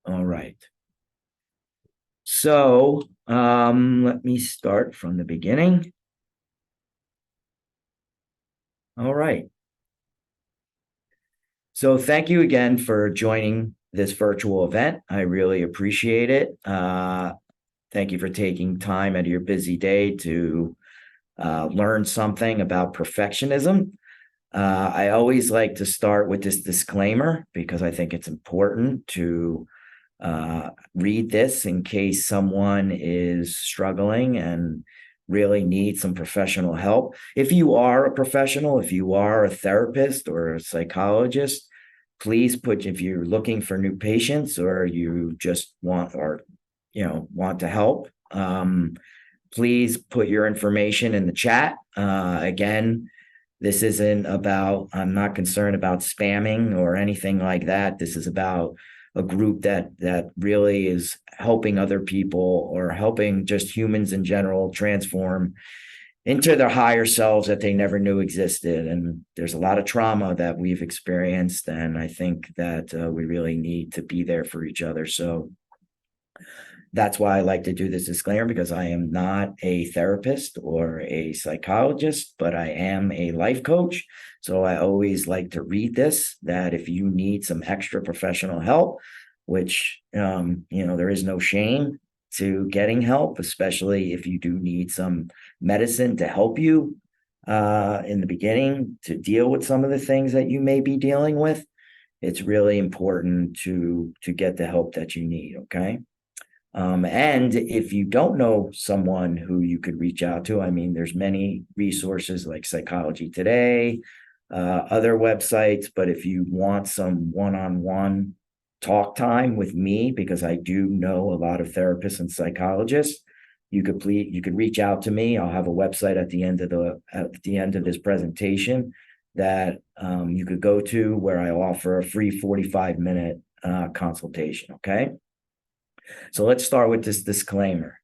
All right. So let me start from the beginning. All right. So thank you again for joining this virtual event. I really appreciate it. Thank you for taking time out of your busy day to learn something about perfectionism. I always like to start with this disclaimer because I think it's important to read this in case someone is struggling and really needs some professional help. If you are a professional, if you are a therapist or a psychologist, please put, if you're looking for new patients or you just want want to help, please put your information in the chat. Again, this isn't about, I'm not concerned about spamming or anything like that. This is about a group that really is helping other people or helping just humans in general transform into their higher selves that they never knew existed. And there's a lot of trauma that we've experienced, and I think that we really need to be there for each other. So that's why I like to do this disclaimer, because I am not a therapist or a psychologist, but I am a life coach. So I always like to read this, that if you need some extra professional help, which, there is no shame to getting help, especially if you do need some medicine to help you in the beginning to deal with some of the things that you may be dealing with. It's really important to get the help that you need. Okay. And if you don't know someone who you could reach out to, I mean, there's many resources like Psychology Today, other websites, but if you want some one-on-one talk time with me, because I do know a lot of therapists and psychologists, you could reach out to me. I'll have a website at the end of this presentation that you could go to, where I offer a free 45-minute consultation. Okay. So let's start with this disclaimer.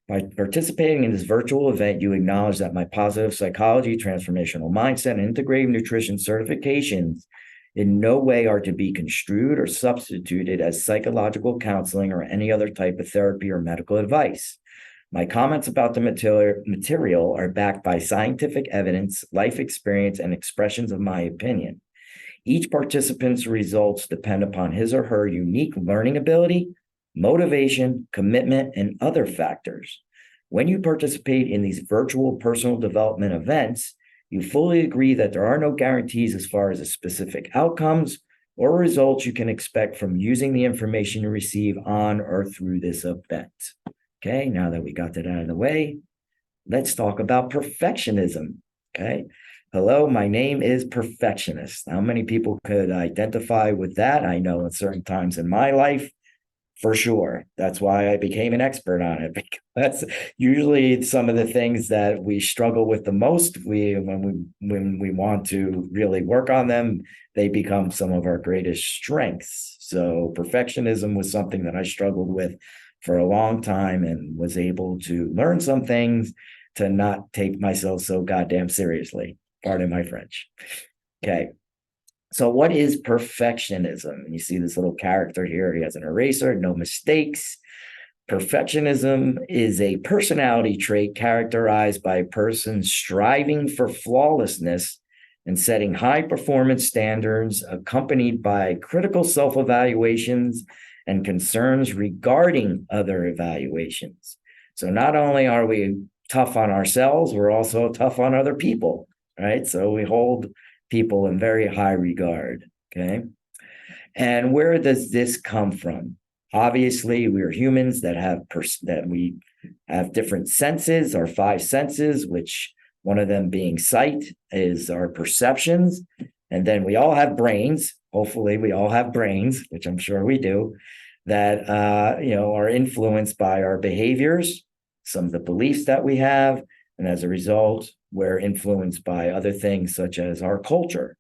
By participating in this virtual event, you acknowledge that my positive psychology, transformational mindset, and integrative nutrition certifications in no way are to be construed or substituted as psychological counseling or any other type of therapy or medical advice. My comments about the material are backed by scientific evidence, life experience, and expressions of my opinion. Each participant's results depend upon his or her unique learning ability, motivation, commitment, and other factors. When you participate in these virtual personal development events, you fully agree that there are no guarantees as far as the specific outcomes or results you can expect from using the information you receive on or through this event. Okay, now that we got that out of the way, let's talk about perfectionism. Okay, hello, my name is Perfectionist. How many people could identify with that? I know at certain times in my life, for sure. That's why I became an expert on it, because that's usually some of the things that we struggle with the most. When we want to really work on them, they become some of our greatest strengths. So perfectionism was something that I struggled with for a long time, and was able to learn some things to not take myself so goddamn seriously. Pardon my French. Okay. So what is perfectionism? And you see this little character here. He has an eraser, no mistakes. Perfectionism is a personality trait characterized by a person striving for flawlessness and setting high performance standards, accompanied by critical self-evaluations and concerns regarding other evaluations. So not only are we tough on ourselves, we're also tough on other people, right? So we hold people in very high regard. Okay. And where does this come from? Obviously, we're humans that we have different senses, our five senses, which one of them being sight is our perceptions. And then we all have brains. Hopefully we all have brains, which I'm sure we do, that are influenced by our behaviors, some of the beliefs that we have, and as a result, we're influenced by other things such as our culture.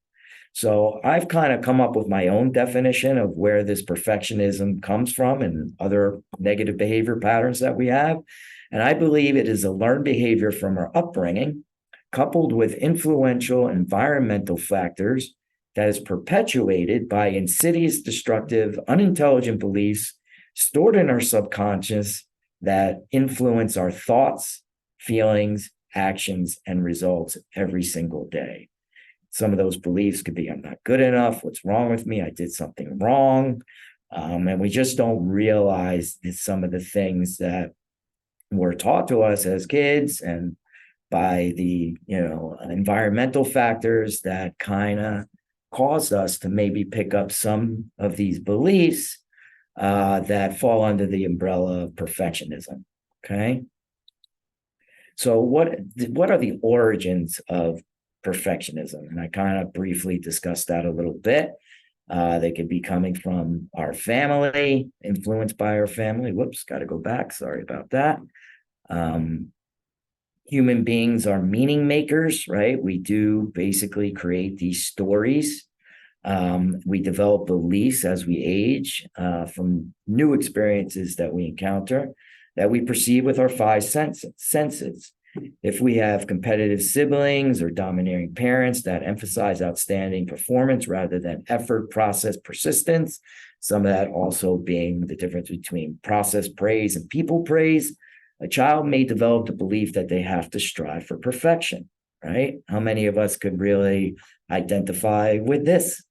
So I've kind of come up with my own definition of where this perfectionism comes from and other negative behavior patterns that we have. And I believe it is a learned behavior from our upbringing, coupled with influential environmental factors, that is perpetuated by insidious, destructive, unintelligent beliefs stored in our subconscious that influence our thoughts, feelings, actions, and results every single day. Some of those beliefs could be, I'm not good enough. What's wrong with me? I did something wrong. And we just don't realize some of the things that were taught to us as kids and by the environmental factors that kind of caused us to maybe pick up some of these beliefs that fall under the umbrella of perfectionism. Okay. So what are the origins of perfectionism? And I kind of briefly discussed that a little bit. They could be coming from our family, influenced by our family. Whoops, got to go back. Sorry about that. Human beings are meaning makers, right? We do basically create these stories. We develop beliefs as we age from new experiences that we encounter that we perceive with our five senses. If we have competitive siblings or domineering parents that emphasize outstanding performance rather than effort, process, persistence, some of that also being the difference between process praise and people praise, a child may develop the belief that they have to strive for perfection, right? How many of us could really identify with this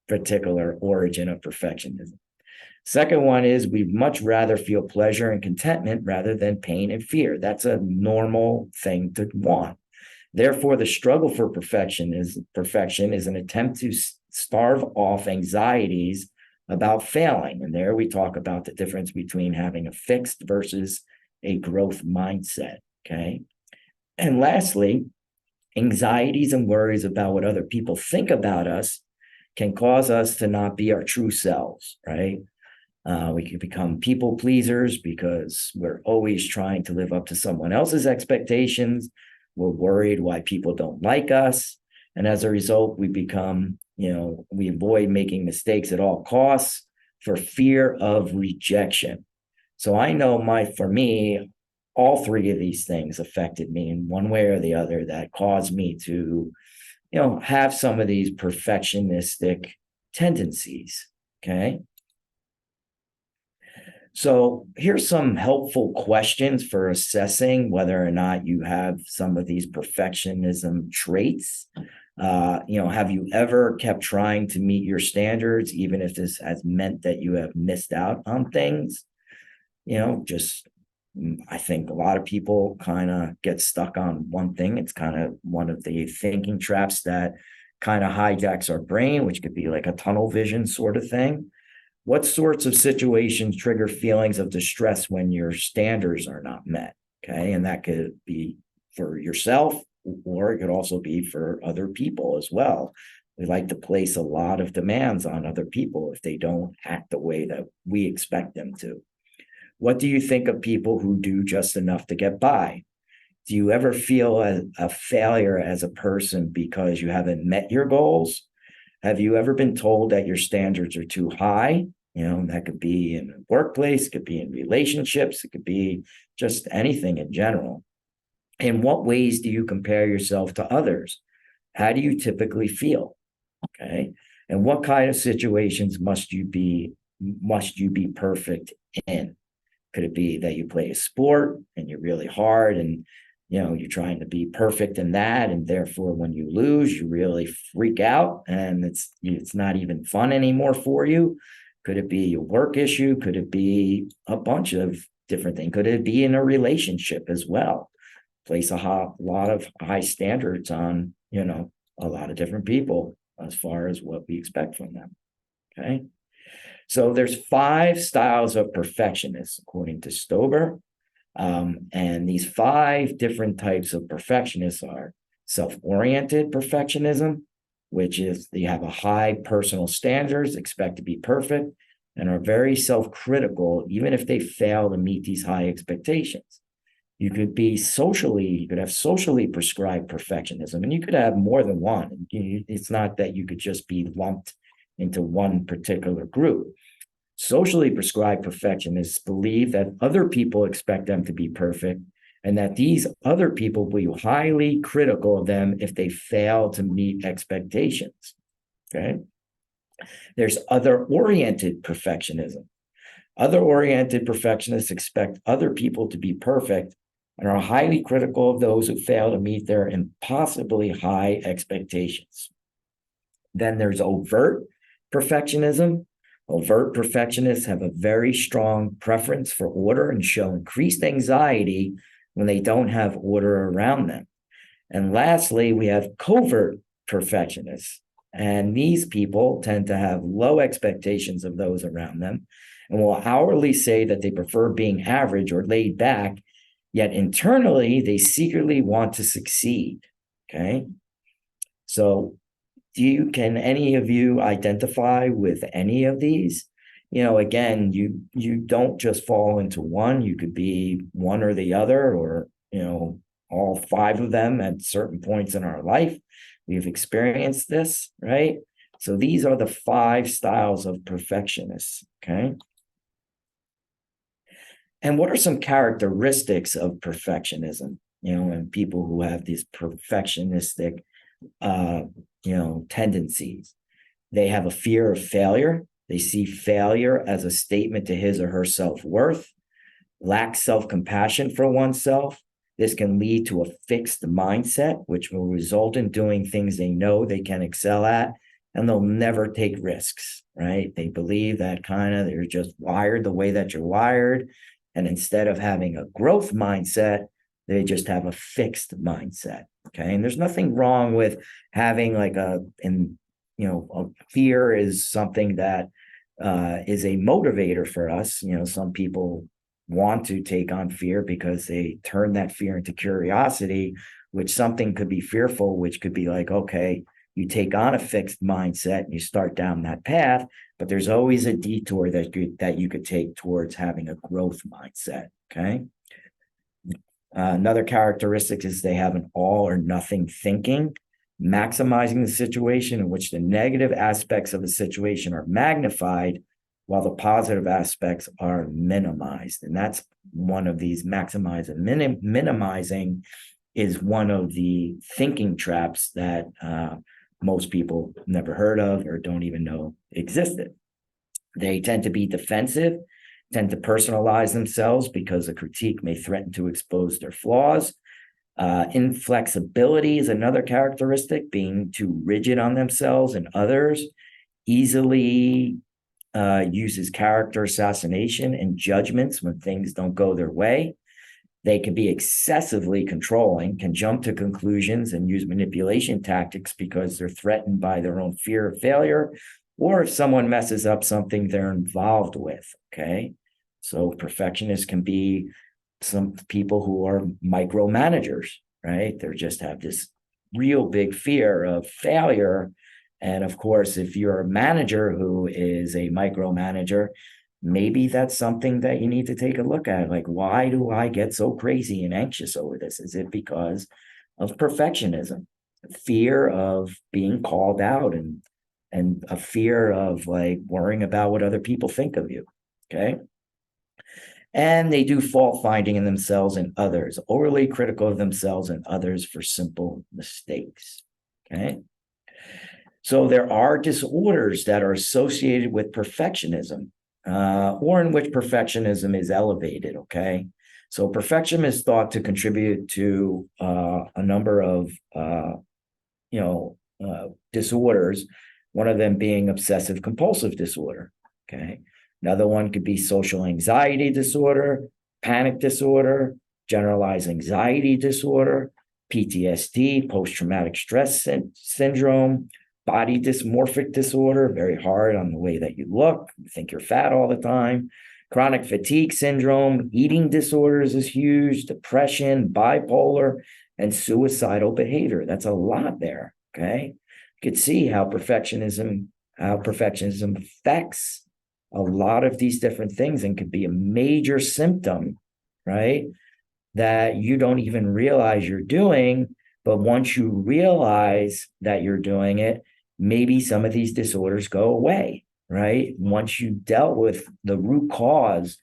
particular origin of perfectionism? Second one is we'd much rather feel pleasure and contentment rather than pain and fear. That's a normal thing to want. Therefore, the struggle for perfection is an attempt to starve off anxieties about failing. And there we talk about the difference between having a fixed versus a growth mindset. Okay. And lastly, anxieties and worries about what other people think about us can cause us to not be our true selves, right? We can become people pleasers because we're always trying to live up to someone else's expectations. We're worried why people don't like us. And as a result, we become, we avoid making mistakes at all costs for fear of rejection. So I know for me, all three of these things affected me in one way or the other that caused me to, have some of these perfectionistic tendencies. Okay. So here's some helpful questions for assessing whether or not you have some of these perfectionism traits. Have you ever kept trying to meet your standards, even if this has meant that you have missed out on things? I think a lot of people kind of get stuck on one thing. It's kind of one of the thinking traps that kind of hijacks our brain, which could be like a tunnel vision sort of thing. What sorts of situations trigger feelings of distress when your standards are not met? Okay. And that could be for yourself, or it could also be for other people as well. We like to place a lot of demands on other people if they don't act the way that we expect them to. What do you think of people who do just enough to get by? Do you ever feel a failure as a person because you haven't met your goals? Have you ever been told that your standards are too high? That could be in a workplace, it could be in relationships, it could be just anything in general. In what ways do you compare yourself to others? How do you typically feel? Okay. And what kind of situations must you be perfect in? Could it be that you play a sport and you're really hard and you're trying to be perfect in that, and therefore when you lose, you really freak out and it's not even fun anymore for you? Could it be a work issue? Could it be a bunch of different things? Could it be in a relationship as well? Place a lot of high standards on, a lot of different people as far as what we expect from them. Okay. So there's 5 styles of perfectionists, according to Stober. And these 5 different types of perfectionists are self-oriented perfectionism, which is they have a high personal standards, expect to be perfect, and are very self-critical, even if they fail to meet these high expectations. You could have socially prescribed perfectionism, and you could have more than one. It's not that you could just be lumped into one particular group. Socially prescribed perfectionists believe that other people expect them to be perfect and that these other people will be highly critical of them if they fail to meet expectations. Okay. There's other-oriented perfectionism. Other-oriented perfectionists expect other people to be perfect and are highly critical of those who fail to meet their impossibly high expectations. Then there's overt perfectionism. Overt perfectionists have a very strong preference for order and show increased anxiety when they don't have order around them. And lastly, we have covert perfectionists. And these people tend to have low expectations of those around them and will outwardly say that they prefer being average or laid back, yet internally they secretly want to succeed. Okay. So can any of you identify with any of these? Again, you don't just fall into one. You could be one or the other, or all five of them at certain points in our life. We've experienced this, right? So these are the 5 styles of perfectionists. Okay. And what are some characteristics of perfectionism? And people who have these perfectionistic tendencies. They have a fear of failure. They see failure as a statement to his or her self-worth, lack self-compassion for oneself. This can lead to a fixed mindset, which will result in doing things they know they can excel at, and they'll never take risks, right? They believe that they're just wired the way that you're wired. And instead of having a growth mindset, they just have a fixed mindset. Okay. And there's nothing wrong with having a fear is something that is a motivator for us. Some people want to take on fear because they turn that fear into curiosity, which something could be fearful, which could be okay, you take on a fixed mindset and you start down that path, but there's always a detour that you could take towards having a growth mindset. Okay. Another characteristic is they have an all or nothing thinking, maximizing the situation in which the negative aspects of the situation are magnified while the positive aspects are minimized. And that's one of these minimizing is one of the thinking traps that most people never heard of or don't even know existed. They tend to be defensive, tend to personalize themselves because a critique may threaten to expose their flaws. Inflexibility is another characteristic, being too rigid on themselves and others, easily uses character assassination and judgments when things don't go their way. They can be excessively controlling, can jump to conclusions and use manipulation tactics because they're threatened by their own fear of failure, or if someone messes up something they're involved with. Okay. So perfectionists can be some people who are micromanagers, right? They just have this real big fear of failure. And of course, if you're a manager who is a micromanager, maybe that's something that you need to take a look at. Why do I get so crazy and anxious over this? Is it because of perfectionism, fear of being called out, and a fear of worrying about what other people think of you? Okay. And they do fault finding in themselves and others, overly critical of themselves and others for simple mistakes. Okay. So there are disorders that are associated with perfectionism, or in which perfectionism is elevated. Okay. So perfection is thought to contribute to a number of disorders, one of them being obsessive compulsive disorder. Okay. Another one could be social anxiety disorder, panic disorder, generalized anxiety disorder, PTSD, post-traumatic stress syndrome, body dysmorphic disorder, very hard on the way that you look, you think you're fat all the time, chronic fatigue syndrome, eating disorders is huge, depression, bipolar, and suicidal behavior. That's a lot there. Okay. You could see how perfectionism affects a lot of these different things and could be a major symptom, right? That you don't even realize you're doing, but once you realize that you're doing it, maybe some of these disorders go away, right? Once you dealt with the root cause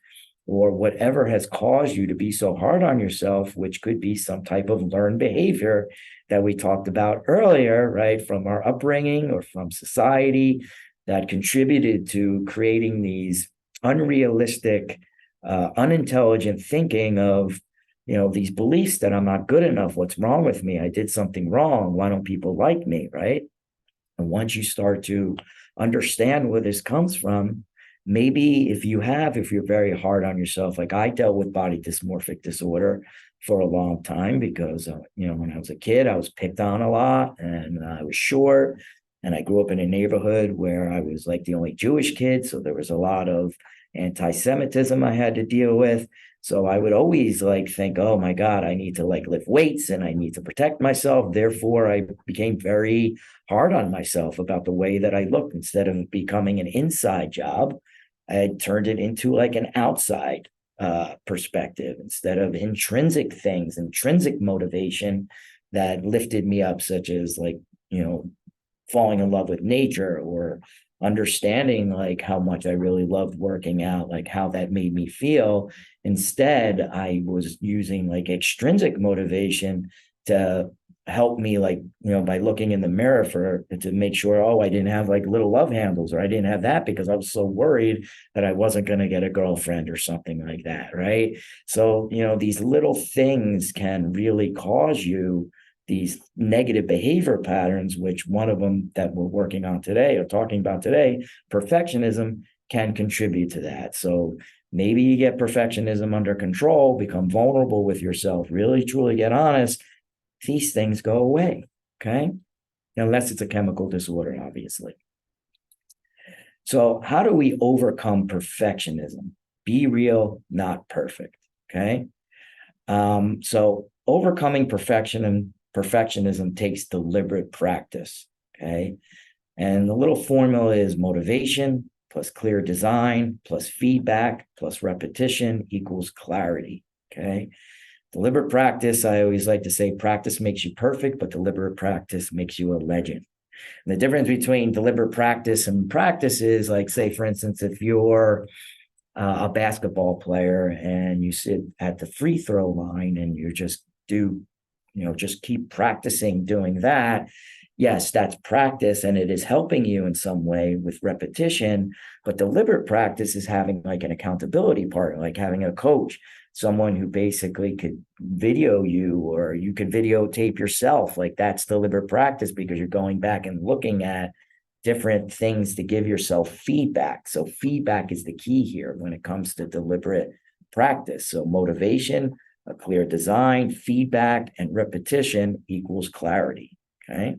or whatever has caused you to be so hard on yourself, which could be some type of learned behavior that we talked about earlier, right? From our upbringing or from society that contributed to creating these unrealistic, unintelligent thinking of, these beliefs that I'm not good enough. What's wrong with me? I did something wrong. Why don't people like me? Right. And once you start to understand where this comes from, maybe if you're very hard on yourself, like I dealt with body dysmorphic disorder for a long time because, when I was a kid, I was picked on a lot and I was short. And I grew up in a neighborhood where I was like the only Jewish kid. So there was a lot of anti-Semitism I had to deal with. So I would always like think, oh my God, I need to like lift weights and I need to protect myself. Therefore, I became very hard on myself about the way that I looked. Instead of becoming an inside job, I had turned it into like an outside perspective instead of intrinsic things, intrinsic motivation that lifted me up, such as like, falling in love with nature or understanding like how much I really loved working out, like how that made me feel. Instead, I was using like extrinsic motivation to help me, like, by looking in the mirror to make sure, oh, I didn't have like little love handles, or I didn't have that because I was so worried that I wasn't going to get a girlfriend or something like that. Right. So, these little things can really cause you these negative behavior patterns, which one of them that we're working on today or talking about today, perfectionism, can contribute to that. So maybe you get perfectionism under control, become vulnerable with yourself, really truly get honest, these things go away. Okay. Unless it's a chemical disorder, obviously. So how do we overcome perfectionism? Be real, not perfect. Okay. So overcoming perfectionism takes deliberate practice. Okay. And the little formula is motivation plus clear design plus feedback plus repetition equals clarity. Okay. Deliberate practice, I always like to say practice makes you perfect, but deliberate practice makes you a legend. And the difference between deliberate practice and practice is, like, say, for instance, if you're a basketball player and you sit at the free throw line and you just keep practicing doing that. Yes, that's practice and it is helping you in some way with repetition, but deliberate practice is having like an accountability partner, like having a coach, someone who basically could video you, or you could videotape yourself. Like, that's deliberate practice because you're going back and looking at different things to give yourself feedback. So feedback is the key here when it comes to deliberate practice. So motivation, a clear design, feedback, and repetition equals clarity. Okay.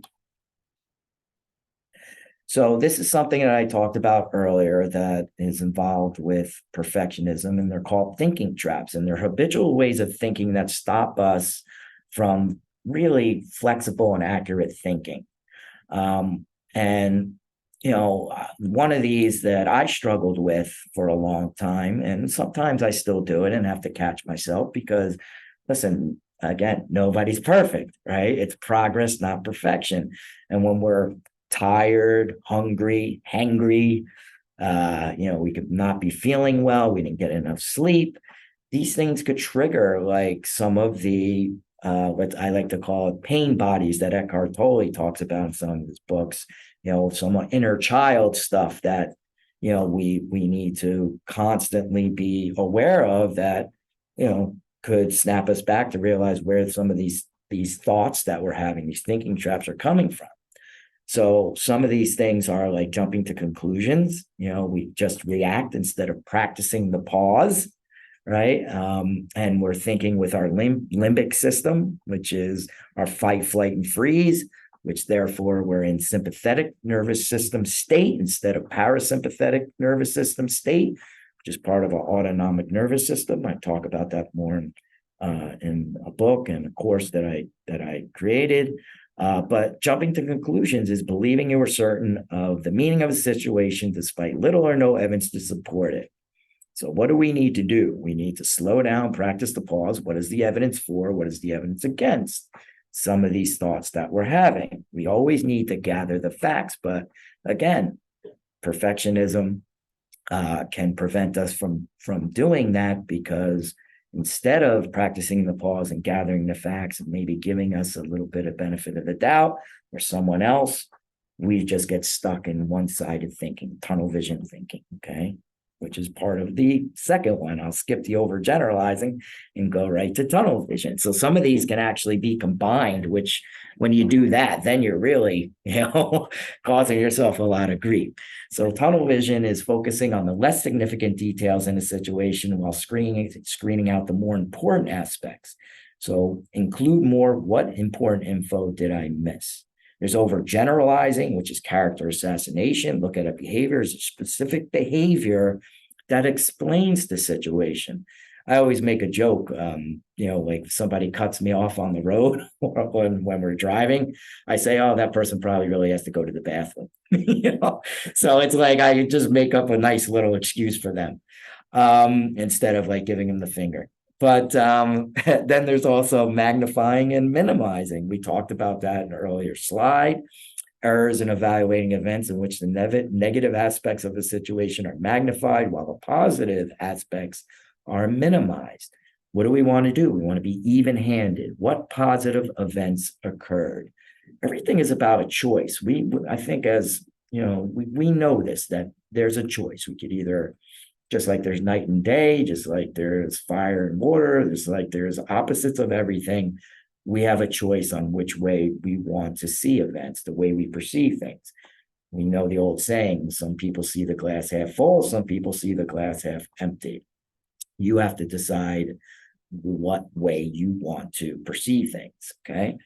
So this is something that I talked about earlier that is involved with perfectionism, and they're called thinking traps, and they're habitual ways of thinking that stop us from really flexible and accurate thinking. And one of these that I struggled with for a long time, and sometimes I still do it and have to catch myself because, listen, again, nobody's perfect, right? It's progress, not perfection. And when we're tired, hungry, hangry, we could not be feeling well, we didn't get enough sleep. These things could trigger like some of the what I like to call it pain bodies that Eckhart Tolle talks about in some of his books. Some inner child stuff that we need to constantly be aware of, that could snap us back to realize where some of these thoughts that we're having, these thinking traps, are coming from. So some of these things are like jumping to conclusions. We just react instead of practicing the pause, right? And we're thinking with our limbic system, which is our fight, flight, and freeze, which therefore we're in sympathetic nervous system state instead of parasympathetic nervous system state, which is part of our autonomic nervous system. I talk about that more in a book and a course that I created. But jumping to conclusions is believing you are certain of the meaning of a situation despite little or no evidence to support it. So what do we need to do? We need to slow down, practice the pause. What is the evidence for? What is the evidence against some of these thoughts that we're having? We always need to gather the facts. But again, perfectionism can prevent us from doing that, because instead of practicing the pause and gathering the facts and maybe giving us a little bit of benefit of the doubt or someone else, we just get stuck in one-sided thinking, tunnel vision thinking. Okay. which is part of the second one. I'll skip the overgeneralizing and go right to tunnel vision. So some of these can actually be combined, which when you do that, then you're really, causing yourself a lot of grief. So tunnel vision is focusing on the less significant details in a situation while screening out the more important aspects. So include more, what important info did I miss? There's overgeneralizing, which is character assassination. Look at a behavior as a specific behavior that explains the situation. I always make a joke, like if somebody cuts me off on the road or when we're driving, I say, oh, that person probably really has to go to the bathroom. So it's like I just make up a nice little excuse for them instead of like giving them the finger. But then there's also magnifying and minimizing. We talked about that in an earlier slide. Errors in evaluating events in which the negative aspects of the situation are magnified while the positive aspects are minimized. What do we want to do? We want to be even-handed. What positive events occurred? Everything is about a choice. I think as, we know this, that there's a choice. We could either, just like there's night and day, just like there's fire and water, there's opposites of everything. We have a choice on which way we want to see events, the way we perceive things. We know the old saying, some people see the glass half full, some people see the glass half empty. You have to decide what way you want to perceive things, okay?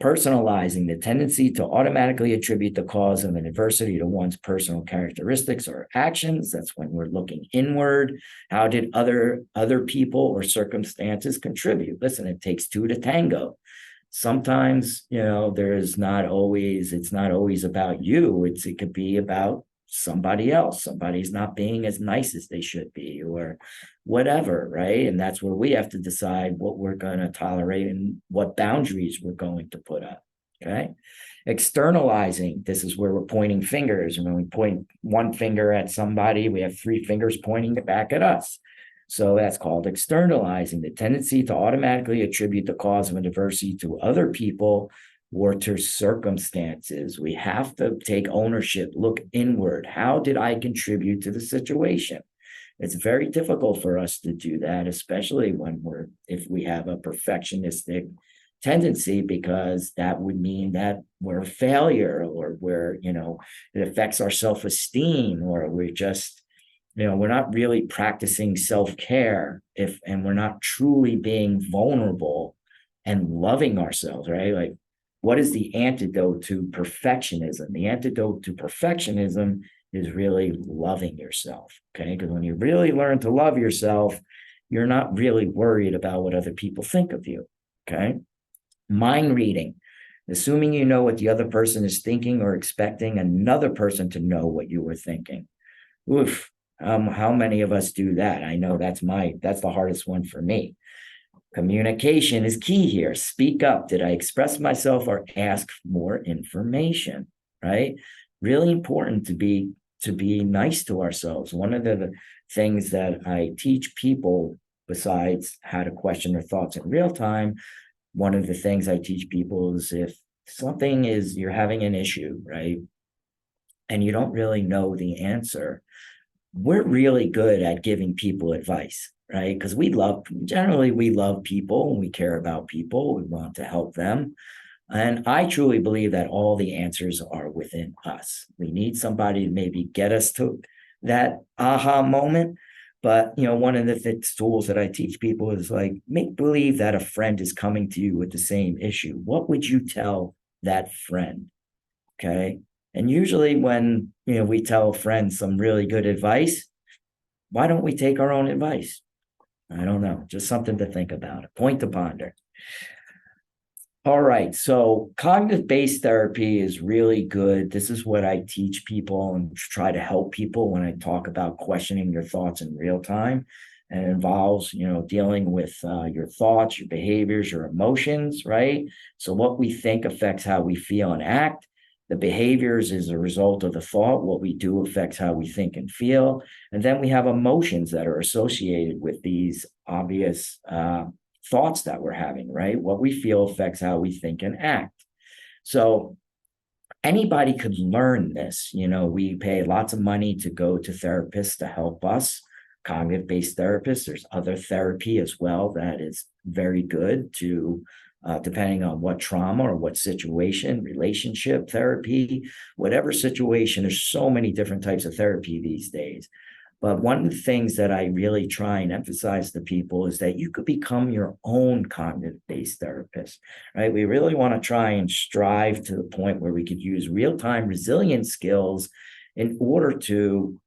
Personalizing, the tendency to automatically attribute the cause of an adversity to one's personal characteristics or actions. That's when we're looking inward. How did other people or circumstances contribute? Listen, it takes two to tango. Sometimes, it's not always about you. It could be about somebody else. Somebody's not being as nice as they should be or whatever, right? And that's where we have to decide what we're going to tolerate and what boundaries we're going to put up, okay? Externalizing, this is where we're pointing fingers. And when we point one finger at somebody, we have three fingers pointing back at us. So that's called externalizing, the tendency to automatically attribute the cause of an adversity to other people or to circumstances. We have to take ownership, look inward. How did I contribute to the situation? It's very difficult for us to do that, especially if we have a perfectionistic tendency, because that would mean that we're a failure, or it affects our self-esteem, or we're just, we're not really practicing self-care and we're not truly being vulnerable and loving ourselves, right? Like, what is the antidote to perfectionism? The antidote to perfectionism is really loving yourself, okay? Because when you really learn to love yourself, you're not really worried about what other people think of you, okay? Mind reading, assuming you know what the other person is thinking or expecting another person to know what you were thinking. Oof, how many of us do that? I know that's the hardest one for me. Communication is key here. Speak up. Did I express myself or ask more information, right? Really important to be nice to ourselves. One of the things that I teach people, besides how to question their thoughts in real time, one of the things I teach people is if you're having an issue, right? And you don't really know the answer, we're really good at giving people advice, right? Because generally we love people and we care about people. We want to help them. And I truly believe that all the answers are within us. We need somebody to maybe get us to that aha moment. But, one of the tools that I teach people is like, make believe that a friend is coming to you with the same issue. What would you tell that friend? Okay. And usually when, we tell a friend some really good advice, why don't we take our own advice? I don't know. Just something to think about. A point to ponder. All right. So cognitive-based therapy is really good. This is what I teach people and try to help people when I talk about questioning your thoughts in real time. And it involves, dealing with your thoughts, your behaviors, your emotions, right? So what we think affects how we feel and act. The behaviors is a result of the thought. What we do affects how we think and feel. And then we have emotions that are associated with these obvious thoughts that we're having, right? What we feel affects how we think and act. So anybody could learn this. We pay lots of money to go to therapists to help us, cognitive-based therapists. There's other therapy as well that is very good to, depending on what trauma or what situation, relationship therapy, whatever situation. There's so many different types of therapy these days. But one of the things that I really try and emphasize to people is that you could become your own cognitive-based therapist, right? We really want to try and strive to the point where we could use real-time resilience skills in order to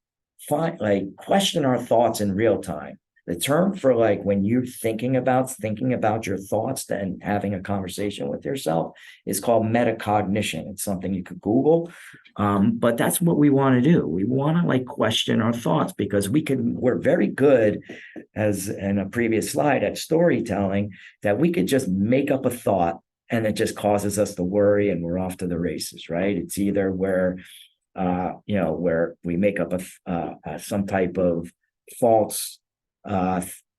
question our thoughts in real time. The term for when you're thinking about your thoughts and having a conversation with yourself is called metacognition. It's something you could Google. But that's what we want to do. We want to question our thoughts, because we're very good, as in a previous slide, at storytelling, that we could just make up a thought and it just causes us to worry and we're off to the races, right? It's either where we make up some type of false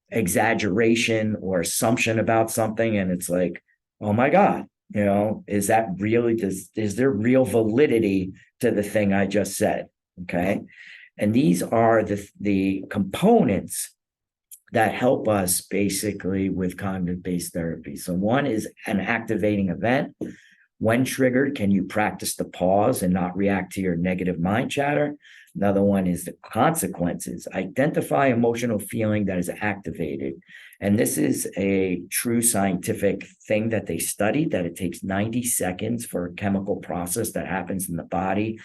exaggeration or assumption about something, and it's like, oh my God, is that really, is there real validity to the thing I just said? Okay. And these are the components that help us basically with cognitive-based therapy. So one is an activating event. When triggered, can you practice the pause and not react to your negative mind chatter? Another one is the consequences. Identify emotional feeling that is activated. And this is a true scientific thing that they studied, that it takes 90 seconds for a chemical process that happens in the body.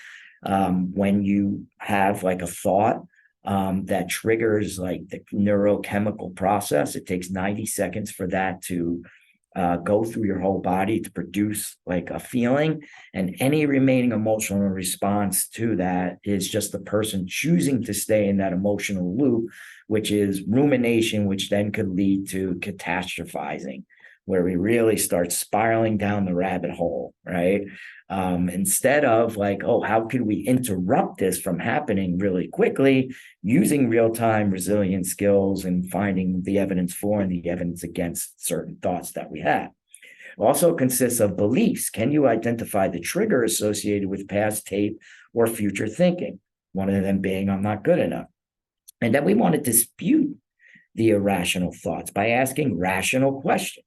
When you have a thought that triggers the neurochemical process, it takes 90 seconds for that to go through your whole body to produce a feeling. And any remaining emotional response to that is just the person choosing to stay in that emotional loop, which is rumination, which then could lead to catastrophizing, where we really start spiraling down the rabbit hole, right? Instead of how could we interrupt this from happening really quickly using real-time resilience skills and finding the evidence for and the evidence against certain thoughts that we have. It also consists of beliefs. Can you identify the trigger associated with past tape or future thinking? One of them being, I'm not good enough. And then we want to dispute the irrational thoughts by asking rational questions.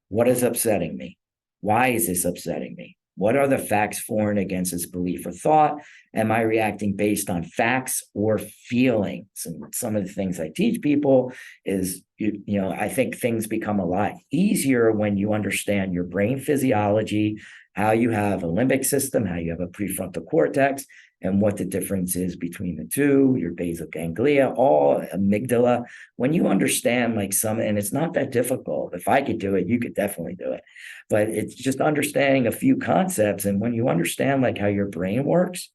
What is upsetting me? Why is this upsetting me? What are the facts for and against this belief or thought? Am I reacting based on facts or feelings? And some of the things I teach people is, I think things become a lot easier when you understand your brain physiology, how you have a limbic system, how you have a prefrontal cortex, and what the difference is between the two, your basal ganglia, all amygdala. When you understand and it's not that difficult. If I could do it, you could definitely do it. But it's just understanding a few concepts. And when you understand how your brain works,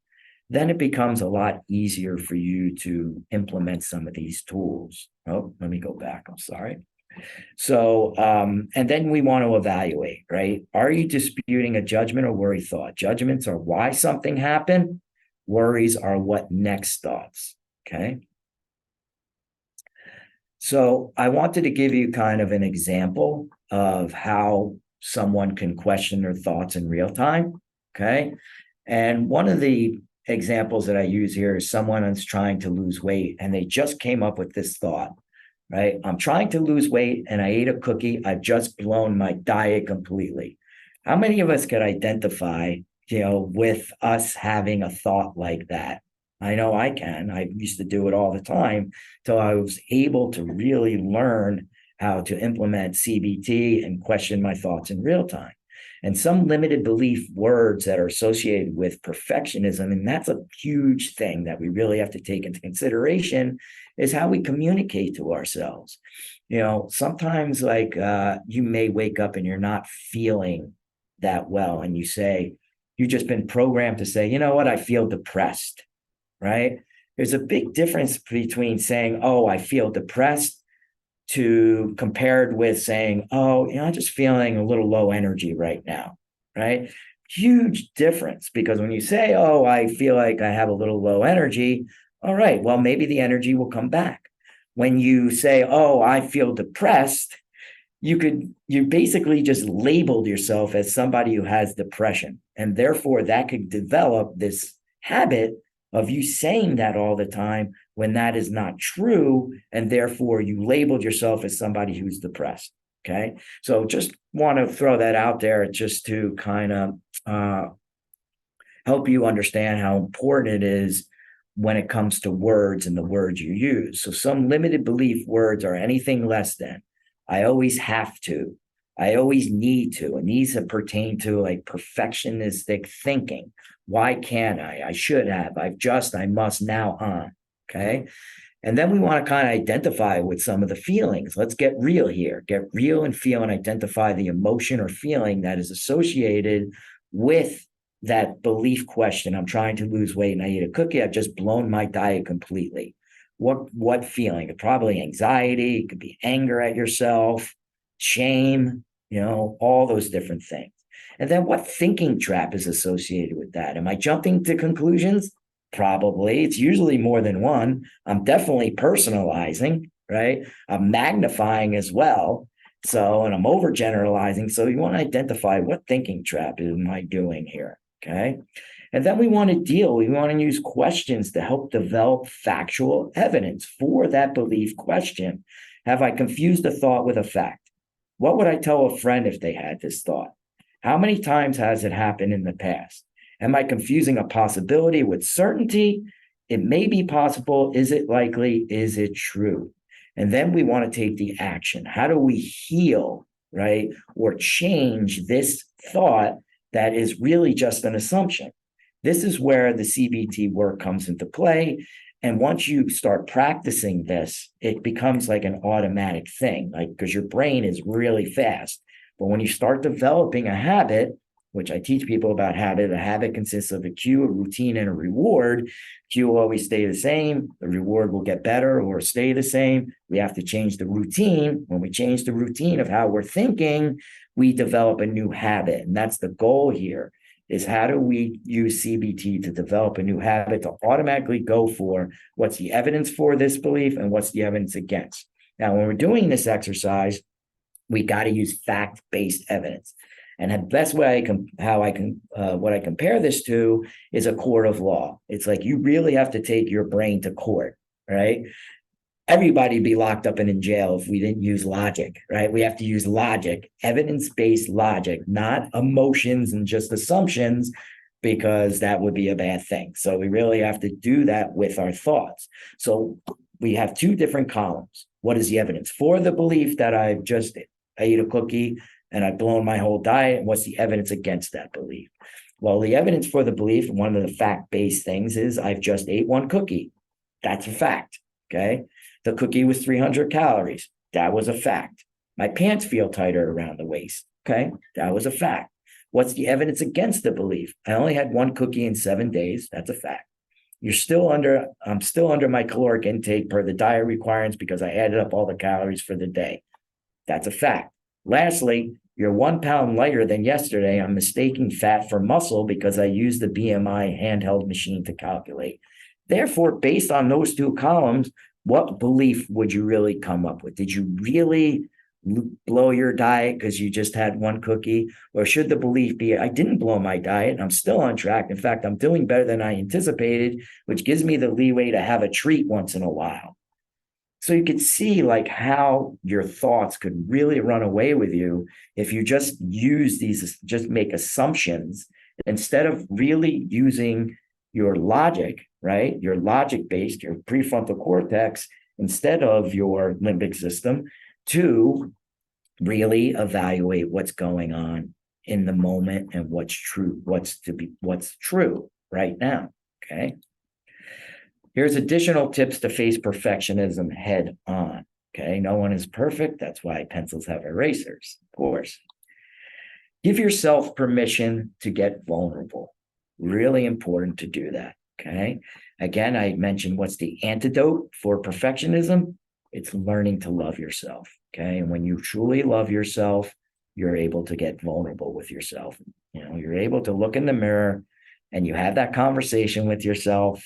then it becomes a lot easier for you to implement some of these tools. Oh, let me go back. I'm sorry. So, and then we want to evaluate, right? Are you disputing a judgment or worry thought? Judgments are why something happened. Worries are what next thoughts, okay? So I wanted to give you kind of an example of how someone can question their thoughts in real time, okay? And one of the examples that I use here is someone who's trying to lose weight, and they just came up with this thought, right? I'm trying to lose weight, and I ate a cookie. I've just blown my diet completely. How many of us could identify with us having a thought like that? I know I can. I used to do it all the time till I was able to really learn how to implement CBT and question my thoughts in real time. And some limited belief words that are associated with perfectionism, and that's a huge thing that we really have to take into consideration, is how we communicate to ourselves. Sometimes you may wake up and you're not feeling that well, and you say, you've just been programmed to say, you know what, I feel depressed, right? There's a big difference between saying, oh, I feel depressed, to compared with saying, oh, I'm just feeling a little low energy right now, right? Huge difference, because when you say, oh, I feel like I have a little low energy, all right, well, maybe the energy will come back. When you say, oh, I feel depressed, you basically just labeled yourself as somebody who has depression. And therefore, that could develop this habit of you saying that all the time when that is not true. And therefore, you labeled yourself as somebody who's depressed. Okay. So just want to throw that out there just to kind of help you understand how important it is when it comes to words and the words you use. So some limited belief words are anything less than, I always have to, I always need to, and these have pertained to like perfectionistic thinking. Why can't I? I should have, I've just, I must, now on. Okay. And then we want to kind of identify with some of the feelings. Let's get real here. Get real and feel and identify the emotion or feeling that is associated with that belief question. I'm trying to lose weight and I eat a cookie. I've just blown my diet completely. What feeling? Probably anxiety. It could be anger at yourself, shame, all those different things. And then what thinking trap is associated with that? Am I jumping to conclusions? Probably. It's usually more than one. I'm definitely personalizing, right? I'm magnifying as well. So, and I'm overgeneralizing. So you want to identify what thinking trap am I doing here? Okay. And then we want to use questions to help develop factual evidence for that belief question. Have I confused a thought with a fact? What would I tell a friend if they had this thought? How many times has it happened in the past? Am I confusing a possibility with certainty? It may be possible. Is it likely? Is it true? And then we want to take the action. How do we heal, right? Or change this thought that is really just an assumption? This is where the CBT work comes into play. And once you start practicing this, it becomes like an automatic thing, like because your brain is really fast. But when you start developing a habit, which I teach people about habit, a habit consists of a cue, a routine, and a reward. Cue will always stay the same. The reward will get better or stay the same. We have to change the routine. When we change the routine of how we're thinking, we develop a new habit. And that's the goal here, is how do we use CBT to develop a new habit to automatically go for what's the evidence for this belief and what's the evidence against. Now, when we're doing this exercise, we got to use fact-based evidence. And the best way what I compare this to is a court of law. It's like you really have to take your brain to court, right? Everybody'd be locked up and in jail if we didn't use logic, right? We have to use logic, evidence-based logic, not emotions and just assumptions, because that would be a bad thing. So we really have to do that with our thoughts. So we have two different columns. What is the evidence for the belief that I ate a cookie and I've blown my whole diet? And what's the evidence against that belief? Well, the evidence for the belief, one of the fact-based things, is I've just ate one cookie. That's a fact, okay? The cookie was 300 calories. That was a fact. My pants feel tighter around the waist, okay? That was a fact. What's the evidence against the belief? I only had one cookie in 7 days. That's a fact. I'm still under my caloric intake per the diet requirements because I added up all the calories for the day. That's a fact. Lastly, you're 1 pound lighter than yesterday. I'm mistaking fat for muscle because I used the BMI handheld machine to calculate. Therefore, based on those two columns, what belief would you really come up with? Did you really blow your diet because you just had one cookie? Or should the belief be, I didn't blow my diet and I'm still on track. In fact, I'm doing better than I anticipated, which gives me the leeway to have a treat once in a while. So you could see like how your thoughts could really run away with you if you just make assumptions instead of really using your logic, right? Your logic-based, your prefrontal cortex, instead of your limbic system, to really evaluate what's going on in the moment and what's true right now, okay? Here's additional tips to face perfectionism head on, okay? No one is perfect. That's why pencils have erasers, of course. Give yourself permission to get vulnerable. Really important to do that, okay? Again, I mentioned what's the antidote for perfectionism? It's learning to love yourself, okay? And when you truly love yourself, you're able to get vulnerable with yourself. You're able to look in the mirror and you have that conversation with yourself.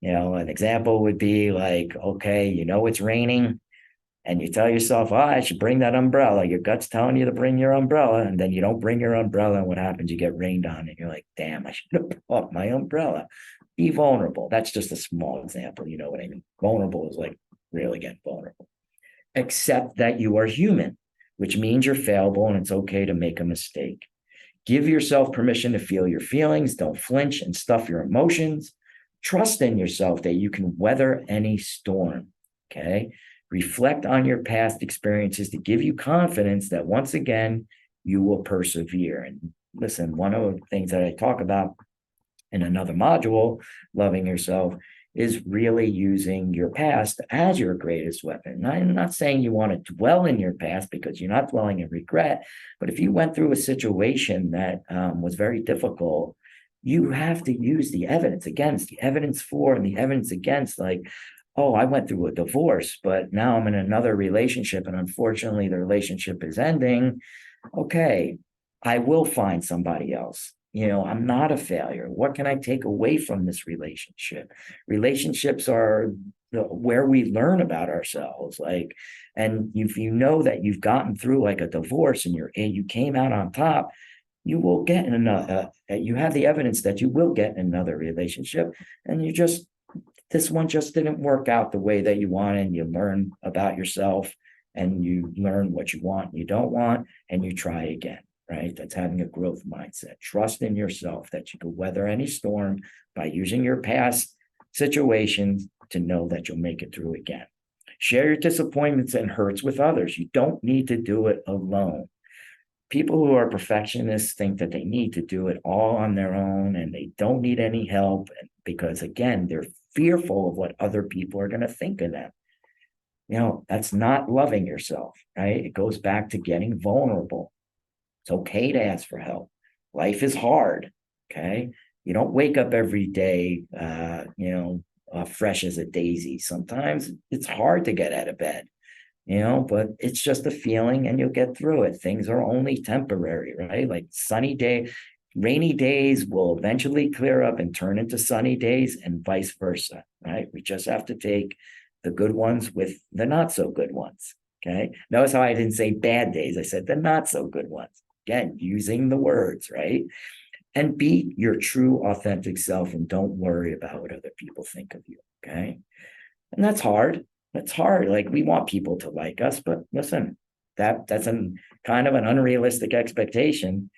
An example would be like, okay, it's raining. And you tell yourself, oh, I should bring that umbrella. Your gut's telling you to bring your umbrella. And then you don't bring your umbrella. And what happens? You get rained on. And you're like, damn, I should have brought my umbrella. Be vulnerable. That's just a small example. You know what I mean? Vulnerable is like really getting vulnerable. Accept that you are human, which means you're fallible and it's okay to make a mistake. Give yourself permission to feel your feelings. Don't flinch and stuff your emotions. Trust in yourself that you can weather any storm. Okay. Reflect on your past experiences to give you confidence that once again, you will persevere. And listen, one of the things that I talk about in another module, loving yourself, is really using your past as your greatest weapon. I'm not saying you want to dwell in your past because you're not dwelling in regret, but if you went through a situation that was very difficult, you have to use the evidence against, the evidence for and the evidence against, like, oh, I went through a divorce, but now I'm in another relationship and unfortunately the relationship is ending. Okay, I will find somebody else. I'm not a failure. What can I take away from this relationship? Relationships are where we learn about ourselves. Like, and if you know that you've gotten through like a divorce and you came out on top, you will get in another. You have the evidence that you will get in another relationship, and this one just didn't work out the way that you wanted. And you learn about yourself, and you learn what you want and you don't want, and you try again. Right? That's having a growth mindset. Trust in yourself that you can weather any storm by using your past situations to know that you'll make it through again. Share your disappointments and hurts with others. You don't need to do it alone. People who are perfectionists think that they need to do it all on their own and they don't need any help because, again, they're fearful of what other people are going to think of them. That's not loving yourself, right? It goes back to getting vulnerable. It's okay to ask for help. Life is hard. Okay. You don't wake up every day, fresh as a daisy. Sometimes it's hard to get out of bed, but it's just a feeling and you'll get through it. Things are only temporary, right? Like rainy days will eventually clear up and turn into sunny days and vice versa, right? We just have to take the good ones with the not so good ones. Okay. Notice how I didn't say bad days. I said the not so good ones. Again, using the words, right? And be your true, authentic self and don't worry about what other people think of you, okay? And that's hard. That's hard. Like, we want people to like us, but listen, that's kind of an unrealistic expectation.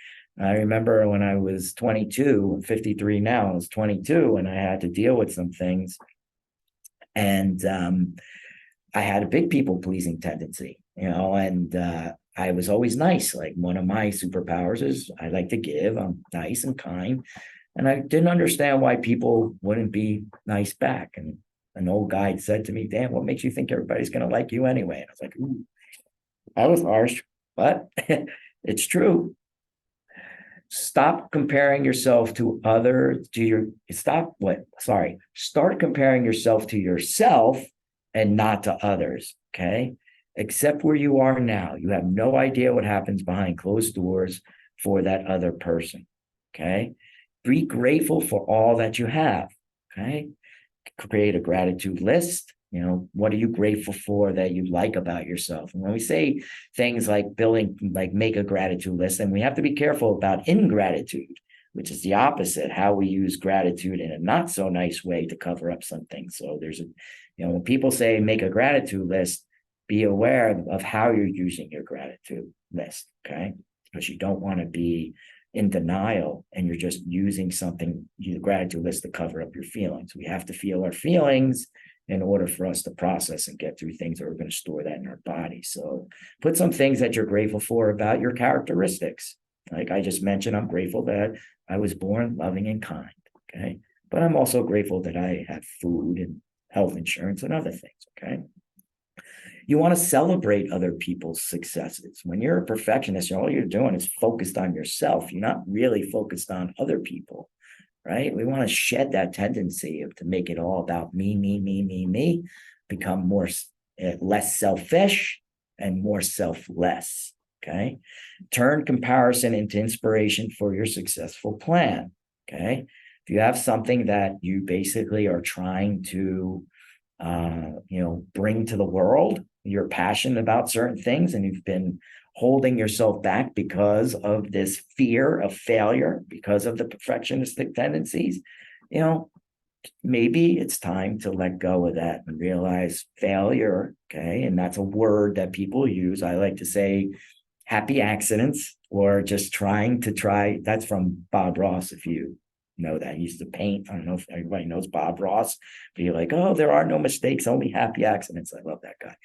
I remember when I was 22, I'm 53 now, I was 22, and I had to deal with some things. And I had a big people-pleasing tendency, and I was always nice. Like, one of my superpowers is I like to give. I'm nice and kind. And I didn't understand why people wouldn't be nice back. And an old guy said to me, Dan, what makes you think everybody's going to like you anyway? And I was like, ooh, that was harsh, but it's true. Stop comparing yourself to start comparing yourself to yourself and not to others. Okay. Accept where you are now. You have no idea what happens behind closed doors for that other person. Okay. Be grateful for all that you have. Okay. Create a gratitude list. What are you grateful for that you like about yourself? And when we say things like make a gratitude list, and we have to be careful about ingratitude, which is the opposite, how we use gratitude in a not so nice way to cover up something. So when people say make a gratitude list, be aware of how you're using your gratitude list, okay? Because you don't want to be in denial and you're just using the gratitude list to cover up your feelings. We have to feel our feelings in order for us to process and get through things, or we're going to store that in our body. So put some things that you're grateful for about your characteristics. Like I just mentioned, I'm grateful that I was born loving and kind, okay? But I'm also grateful that I have food and health insurance and other things, okay? You want to celebrate other people's successes. When you're a perfectionist, all you're doing is focused on yourself. You're not really focused on other people, right? We want to shed that tendency to make it all about me, become less selfish and more selfless, okay? Turn comparison into inspiration for your successful plan, okay? If you have something that you basically are trying to bring to the world, you're passionate about certain things and you've been holding yourself back because of this fear of failure, because of the perfectionistic tendencies, maybe it's time to let go of that and realize failure, okay? And that's a word that people use. I like to say happy accidents, or just that's from Bob Ross, if you know that. He used to paint. I don't know if everybody knows Bob Ross, but you're like, oh, there are no mistakes, only happy accidents. I love that guy.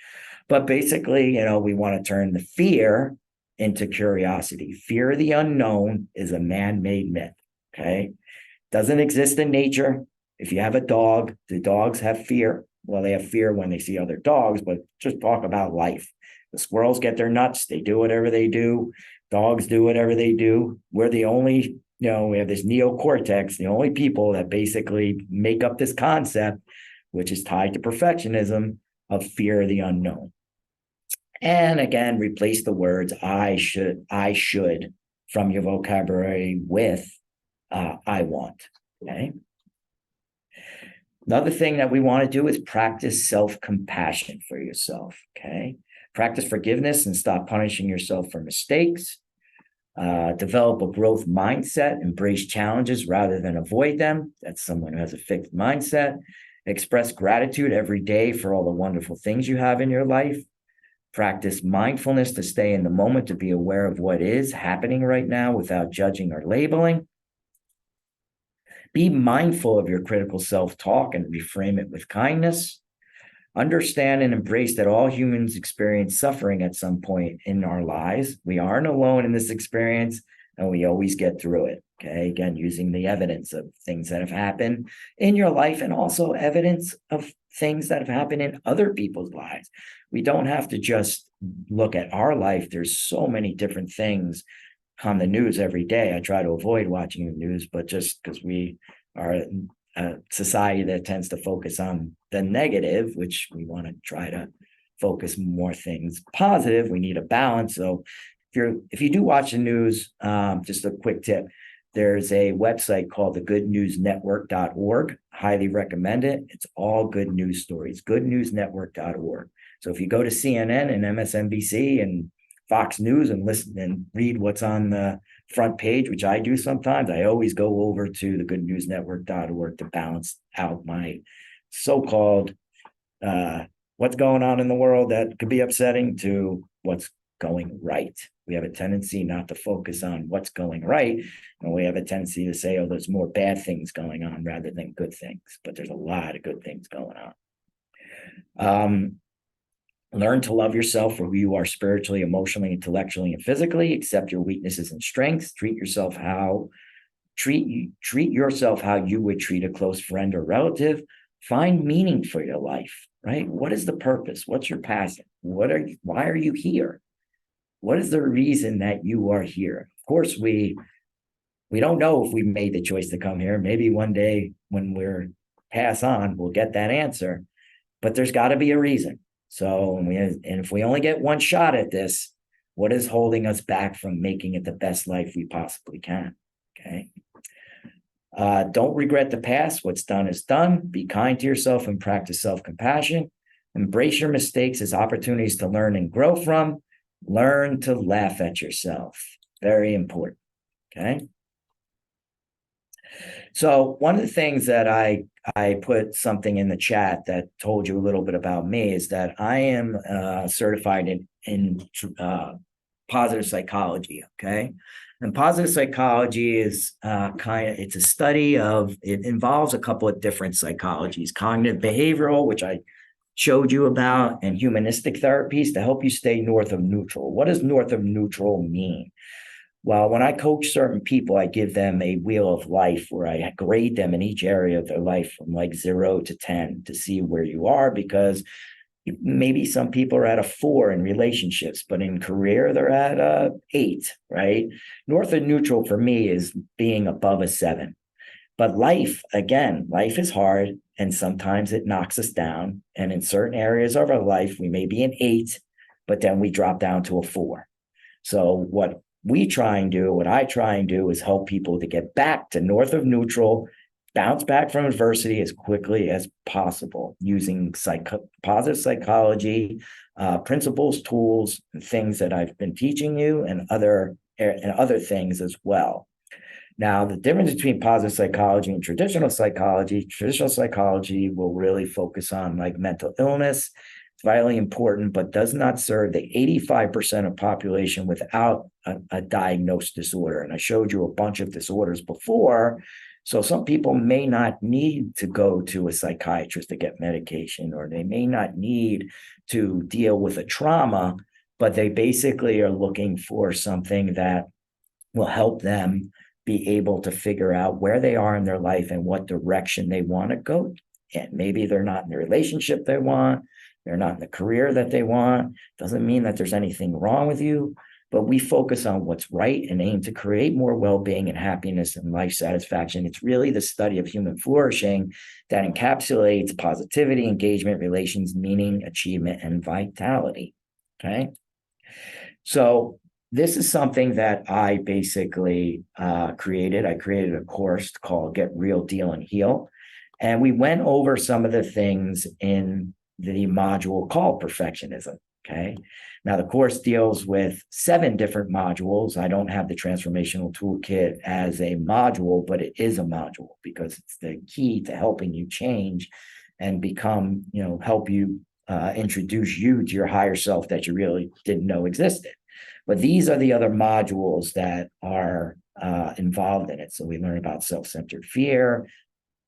But basically, we want to turn the fear into curiosity. Fear of the unknown is a man-made myth, okay? Doesn't exist in nature. If you have a dog, do dogs have fear? Well, they have fear when they see other dogs, but just talk about life. The squirrels get their nuts. They do whatever they do. Dogs do whatever they do. We're the only, we have this neocortex, the only people that basically make up this concept, which is tied to perfectionism, of fear of the unknown. And again, replace the words I should from your vocabulary with I want, okay? Another thing that we want to do is practice self-compassion for yourself, okay? Practice forgiveness and stop punishing yourself for mistakes. Develop a growth mindset, embrace challenges rather than avoid them. That's someone who has a fixed mindset. Express gratitude every day for all the wonderful things you have in your life. Practice mindfulness to stay in the moment, to be aware of what is happening right now without judging or labeling. Be mindful of your critical self-talk and reframe it with kindness. Understand and embrace that all humans experience suffering at some point in our lives. We aren't alone in this experience, and we always get through it. Okay, again, using the evidence of things that have happened in your life and also evidence of things that have happened in other people's lives. We don't have to just look at our life. There's so many different things on the news every day. I try to avoid watching the news, but just because we are a society that tends to focus on the negative, which we want to try to focus more things positive, we need a balance. So if you do watch the news, just a quick tip, there's a website called the goodnewsnetwork.org. Highly recommend it. It's all good news stories, goodnewsnetwork.org. So if you go to CNN and MSNBC and Fox News and listen and read what's on the front page, which I do sometimes, I always go over to the goodnewsnetwork.org to balance out my so-called what's going on in the world that could be upsetting to what's going right. We have a tendency not to focus on what's going right, and we have a tendency to say, oh, there's more bad things going on rather than good things, but there's a lot of good things going on. Learn to love yourself for who you are spiritually, emotionally, intellectually, and physically. Accept your weaknesses and strengths. Treat yourself how you would treat a close friend or relative. Find meaning for your life, right? What is the purpose? What's your passion? Why are you here? What is the reason that you are here? Of course, we don't know if we made the choice to come here. Maybe one day when we're pass on, we'll get that answer, but there's got to be a reason. So, and if we only get one shot at this, what is holding us back from making it the best life we possibly can? Okay. Don't regret the past. What's done is done. Be kind to yourself and practice self-compassion. Embrace your mistakes as opportunities to learn and grow from. Learn to laugh at yourself. Very important. Okay. So one of the things that I put something in the chat that told you a little bit about me is that I am certified in positive psychology. Okay. And positive psychology is it's a study of, it involves a couple of different psychologies: cognitive behavioral, which I showed you about, and humanistic therapies to help you stay north of neutral. What does north of neutral mean? Well, when I coach certain people, I give them a wheel of life where I grade them in each area of their life from like 0 to 10 to see where you are, because maybe some people are at a 4 in relationships, but in career, they're at a 8, right? North of neutral for me is being above a 7. But life, again, life is hard, and sometimes it knocks us down. And in certain areas of our life, we may be an 8, but then we drop down to a 4. So what I try and do is help people to get back to north of neutral, bounce back from adversity as quickly as possible using positive psychology, principles, tools, and things that I've been teaching you, and other things as well. Now, the difference between positive psychology and traditional psychology will really focus on like mental illness. It's vitally important, but does not serve the 85% of population without a diagnosed disorder. And I showed you a bunch of disorders before. So some people may not need to go to a psychiatrist to get medication, or they may not need to deal with a trauma, but they basically are looking for something that will help them be able to figure out where they are in their life and what direction they want to go. And maybe they're not in the relationship they want, they're not in the career that they want. Doesn't mean that there's anything wrong with you, but we focus on what's right and aim to create more well-being and happiness and life satisfaction. It's really the study of human flourishing that encapsulates positivity, engagement, relations, meaning, achievement, and vitality. Okay. So this is something that I basically created. I created a course called Get Real, Deal, and Heal. And we went over some of the things in the module called Perfectionism. Okay. Now, the course deals with 7 different modules. I don't have the transformational toolkit as a module, but it is a module because it's the key to helping you change and become, help you introduce you to your higher self that you really didn't know existed. But these are the other modules that are involved in it. So we learn about self-centered fear.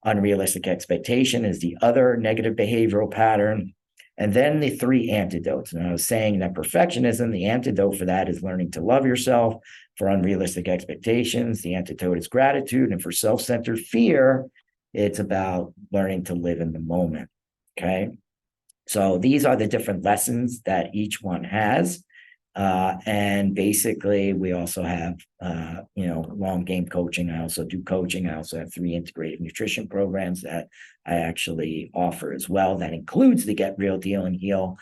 Unrealistic expectation is the other negative behavioral pattern. And then the 3 antidotes. And I was saying that perfectionism, the antidote for that is learning to love yourself. For unrealistic expectations, the antidote is gratitude. And for self-centered fear, it's about learning to live in the moment. Okay. So these are the different lessons that each one has. And basically, we also have, long game coaching. I also do coaching. I also have 3 integrated nutrition programs that I actually offer as well. That includes the Get Real, Deal, and Heal.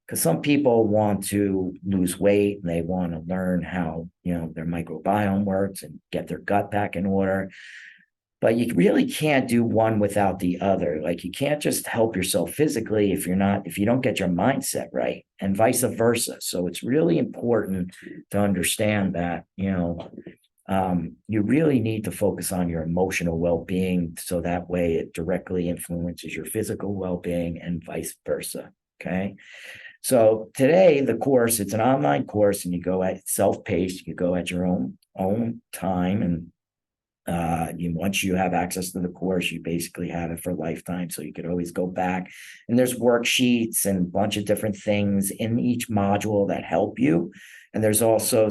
Because some people want to lose weight and they want to learn how, their microbiome works and get their gut back in order. But you really can't do one without the other. Like, you can't just help yourself physically if you don't get your mindset right, and vice versa. So it's really important to understand that, you really need to focus on your emotional well-being, so that way it directly influences your physical well-being and vice versa. Okay. So today, the course, it's an online course, and you go at self-paced, you go at your own time, and once you have access to the course, you basically have it for a lifetime. So you could always go back, and there's worksheets and a bunch of different things in each module that help you. And there's also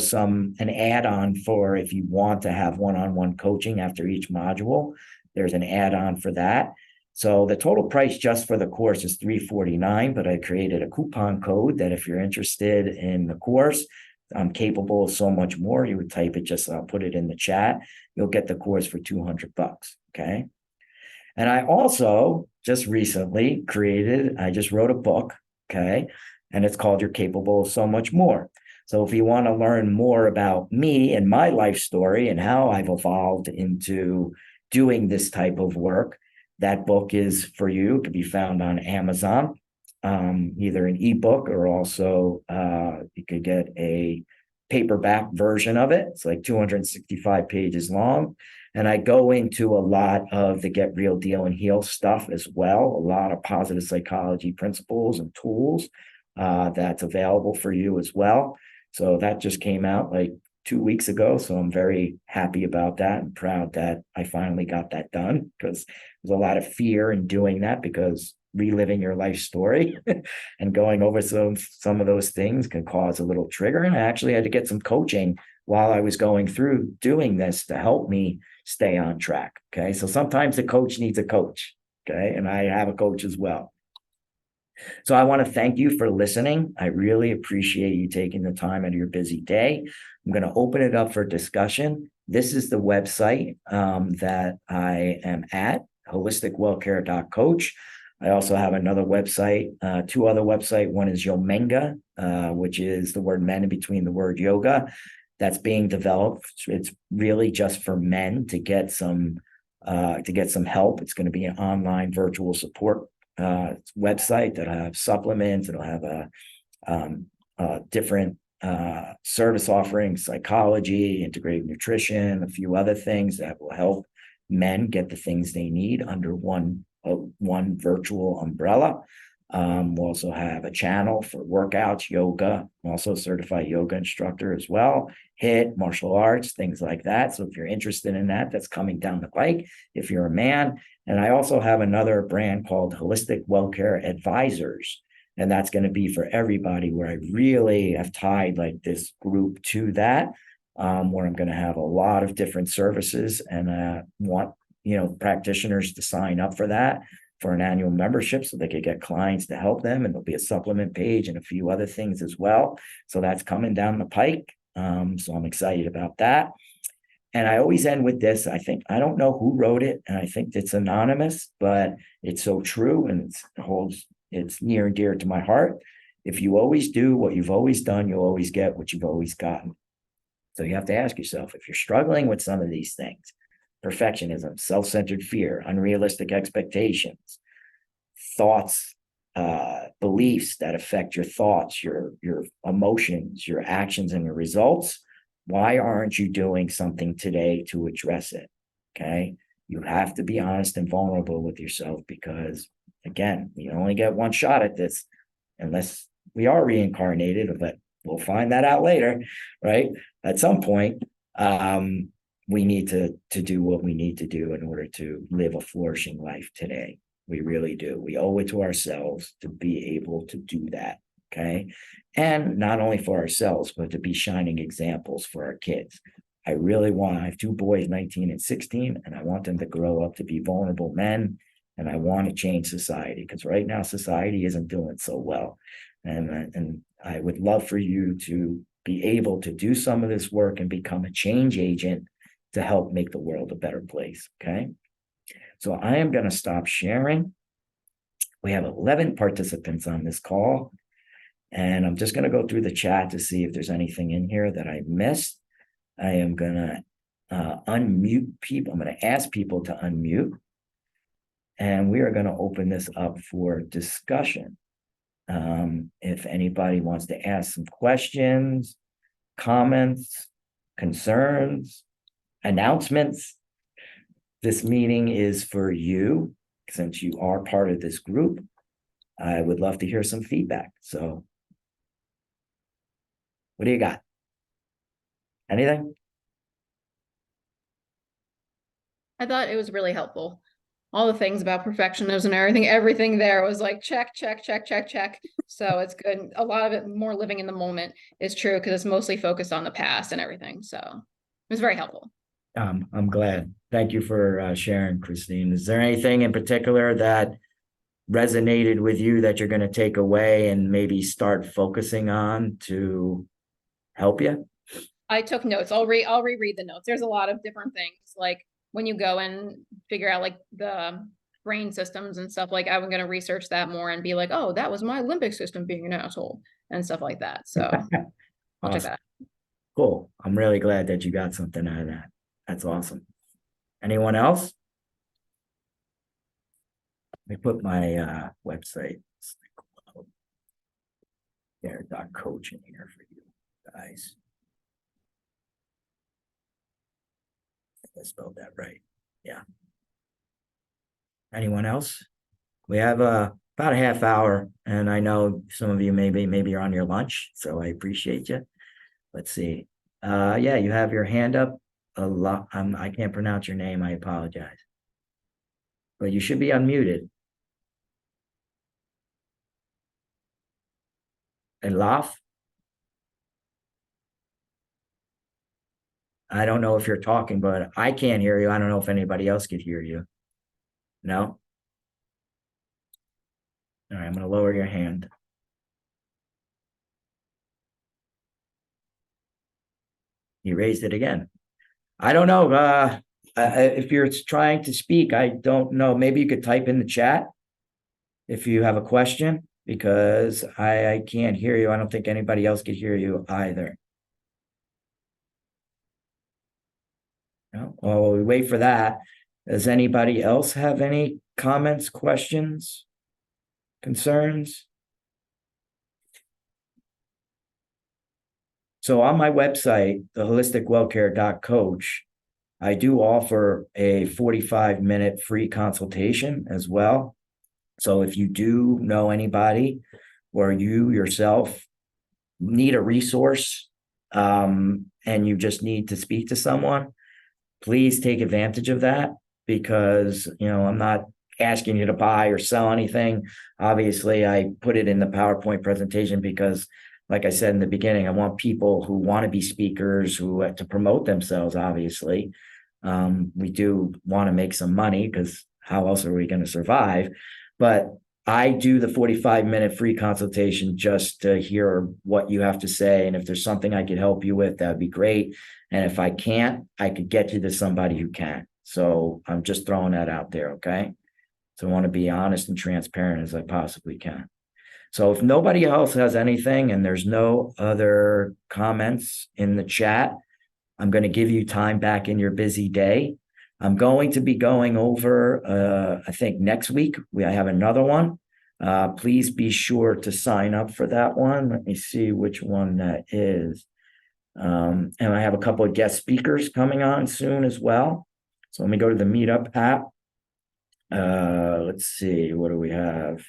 an add-on for if you want to have one-on-one coaching after each module. There's an add-on for that. So the total price just for the course is $349, but I created a coupon code that if you're interested in the course, I'm capable of so much more. You would type it, I'll put it in the chat. You'll get the course for $200. Okay. And I also just recently I just wrote a book. Okay. And it's called You're Capable of So Much More. So if you want to learn more about me and my life story and how I've evolved into doing this type of work, that book is for you. It can be found on Amazon. Either an ebook or also you could get a paperback version of it. It's like 265 pages long. And I go into a lot of the Get Real, Deal, and Heal stuff as well. A lot of positive psychology principles and tools that's available for you as well. So that just came out like 2 weeks ago. So I'm very happy about that and proud that I finally got that done, because there's a lot of fear in doing that, because reliving your life story and going over some of those things can cause a little trigger. And I actually had to get some coaching while I was going through doing this to help me stay on track. Okay. So sometimes the coach needs a coach. Okay. And I have a coach as well. So I want to thank you for listening. I really appreciate you taking the time out of your busy day. I'm going to open it up for discussion. This is the website that I am at, holisticwellcare.coach. I also have another website, 2 other websites. One is Yomenga, which is the word men in between the word yoga. That's being developed. It's really just for men to get some to get some help. It's going to be an online virtual support website that'll have supplements. It'll have different service offerings, psychology, integrative nutrition, a few other things that will help men get the things they need under one virtual umbrella. We'll also have a channel for workouts, yoga. I'm also a certified yoga instructor as well, HIIT, martial arts, things like that. So if you're interested in that, that's coming down the pike if you're a man. And I also have another brand called Holistic Wellcare Advisors. And that's going to be for everybody, where I really have tied like this group to that, where I'm going to have a lot of different services, and want, practitioners to sign up for that for an annual membership so they could get clients to help them. And there'll be a supplement page and a few other things as well. So that's coming down the pike. So I'm excited about that. And I always end with this. I don't know who wrote it, and I think it's anonymous, but it's so true, and it's near and dear to my heart. If you always do what you've always done, you'll always get what you've always gotten. So you have to ask yourself, if you're struggling with some of these things, perfectionism, self-centered fear, unrealistic expectations, thoughts, beliefs that affect your thoughts, your emotions, your actions, and your results, why aren't you doing something today to address it? Okay. You have to be honest and vulnerable with yourself, because again, you only get one shot at this, unless we are reincarnated, but we'll find that out later, right? At some point, we need to do what we need to do in order to live a flourishing life today. We really do. We owe it to ourselves to be able to do that. Okay. And not only for ourselves, but to be shining examples for our kids. I have 2 boys, 19 and 16, and I want them to grow up to be vulnerable men. And I want to change society, because right now society isn't doing so well. And I would love for you to be able to do some of this work and become a change agent to help make the world a better place. Okay. So I am going to stop sharing. We have 11 participants on this call, and I'm just going to go through the chat to see if there's anything in here that I missed. I am going to unmute people. I'm going to ask people to unmute, and we are going to open this up for discussion. If anybody wants to ask some questions, comments, concerns, announcements, this meeting is for you. Since you are part of this group, I would love to hear some feedback. So what do you got? Anything? I thought it was really helpful. All the things about perfectionism and everything there was like check, check, check, check, check. So it's good. A lot of it more living in the moment is true, because it's mostly focused on the past and everything. So it was very helpful. I'm glad. Thank you for sharing, Christine. Is there anything in particular that resonated with you that you're going to take away and maybe start focusing on to help you? I took notes. I'll reread the notes. There's a lot of different things, like when you go and figure out like the brain systems and stuff, like I'm going to research that more and be like, oh, that was my limbic system being an asshole and stuff like that. So I'll check that. Cool. I'm really glad that you got something out of that. That's awesome. Anyone else? Let me put my website, coach in here for you guys. I think I spelled that right. Yeah. Anyone else? We have about a half hour, and I know some of you maybe you're on your lunch, so I appreciate you. Let's see. Yeah, you have your hand up a lot. I can't pronounce your name. I apologize. But you should be unmuted. Elaf? I don't know if you're talking, but I can't hear you. I don't know if anybody else could hear you. No? All right, I'm going to lower your hand. You raised it again. I don't know. If you're trying to speak, I don't know. Maybe you could type in the chat if you have a question, because I can't hear you. I don't think anybody else could hear you either. No? Well, we wait for that. Does anybody else have any comments, questions, concerns? So on my website, the holisticwellcare.coach, I do offer a 45-minute free consultation as well. So if you do know anybody or you yourself need a resource, and you just need to speak to someone, please take advantage of that, because, I'm not asking you to buy or sell anything. Obviously, I put it in the PowerPoint presentation because, like I said in the beginning, I want people who want to be speakers, who to promote themselves, obviously. We do want to make some money, because how else are we going to survive? But I do the 45-minute free consultation just to hear what you have to say. And if there's something I could help you with, that'd be great. And if I can't, I could get you to somebody who can. So I'm just throwing that out there, okay? So I want to be honest and transparent as I possibly can. So if nobody else has anything and there's no other comments in the chat, I'm going to give you time back in your busy day. I'm going to be going over, I think next week, I have another one. Please be sure to sign up for that one. Let me see which one that is. And I have a couple of guest speakers coming on soon as well. So let me go to the Meetup app. Let's see, what do we have?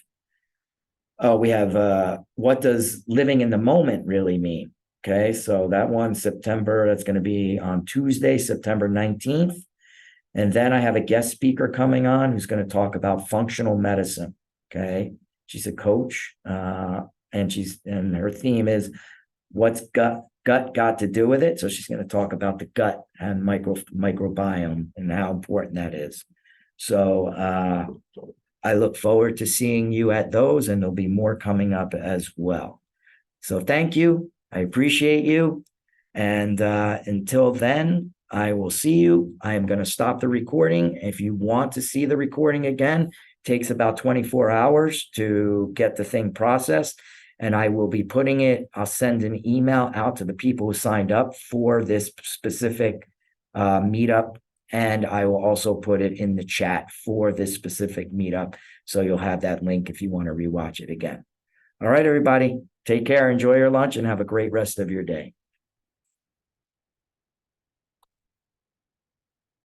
Oh, we have what does living in the moment really mean? Okay, so that one, September, that's going to be on Tuesday, September 19th. And then I have a guest speaker coming on who's going to talk about functional medicine. Okay, she's a coach, and her theme is what's gut got to do with it. So she's going to talk about the gut and microbiome and how important that is. So I look forward to seeing you at those, and there'll be more coming up as well. So thank you. I appreciate you. And until then, I will see you. I am going to stop the recording. If you want to see the recording again, it takes about 24 hours to get the thing processed. And I will be putting it, I'll send an email out to the people who signed up for this specific meetup. And I will also put it in the chat for this specific meetup. So you'll have that link if you want to rewatch it again. All right, everybody, take care, enjoy your lunch, and have a great rest of your day.